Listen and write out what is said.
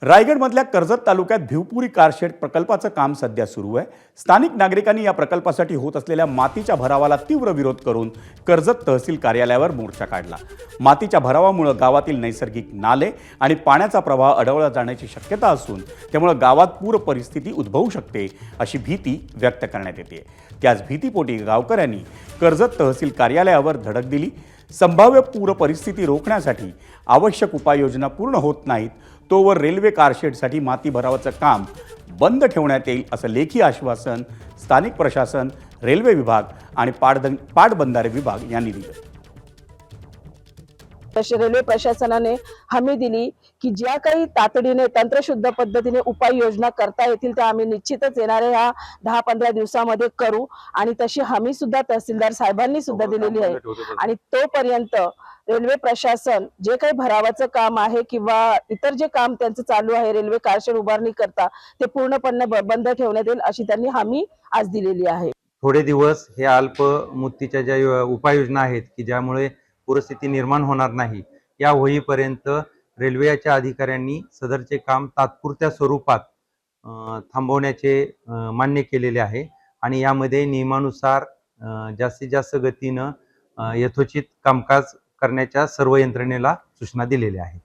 रायगडमधल्या कर्जत तालुक्यात भिवपुरी कारशेड प्रकल्पाचं काम सध्या सुरू आहे। स्थानिक नागरिकांनी या प्रकल्पासाठी होत असलेल्या मातीच्या भरावाला तीव्र विरोध करून कर्जत तहसील कार्यालयावर मोर्चा काढला। मातीच्या भरावामुळे गावातील नैसर्गिक नाले आणि पाण्याचा प्रवाह अडवला जाण्याची शक्यता असून त्यामुळे गावात पूर परिस्थिती उद्भवू शकते अशी भीती व्यक्त करण्यात येते। त्याच भीतीपोटी गावकऱ्यांनी कर्जत तहसील कार्यालयावर धडक दिली। संभाव्य पूर परिस्थिती रोखण्यासाठी आवश्यक उपाययोजना पूर्ण होत नाहीत तोवर रेल्वे कारशेडसाठी माती भरावाचं काम बंद ठेवण्यात येईल असं लेखी आश्वासन स्थानिक प्रशासन, रेल्वे विभाग आणि पाटबंधारे विभाग यांनी दिलं। रेल्वे प्रशासनाने हमी दिली की ज्या काही तातडीने तंत्रशुद्ध पद्धतीने उपाययोजना करता येतील त्या आम्ही निश्चितच येणाऱ्या 10-15 दिवसामध्ये करू आणि तशी हमी सुद्धा तहसीलदार साहेबांनी सुद्धा दिलेली आहे। आणि तोपर्यंत रेल्वे प्रशासन जे काही भरावाचं काम आहे किंवा इतर जे काम त्यांचं चालू आहे रेल्वे कारशेड उभारणी करता ते पूर्णपणे बंद ठेवण्यात येईल अशी त्यांनी हमी आज दिलेली आहे। थोडे दिवस हे अल्प मुदतीच्या ज्या उपाययोजना आहेत की ज्यामुळे परिस्थिती निर्माण होणार नाही या होईपर्यंत रेल्वेच्या अधिकाऱ्यांनी सदरचे काम तात्पुरत्या स्वरूपात थांबवण्याचे मान्य केलेले आहे आणि यामध्ये नियमानुसार जास्तीत जास्त गतीनं यथोचित कामकाज करण्याच्या सर्व यंत्रणेला सूचना दिलेल्या आहेत।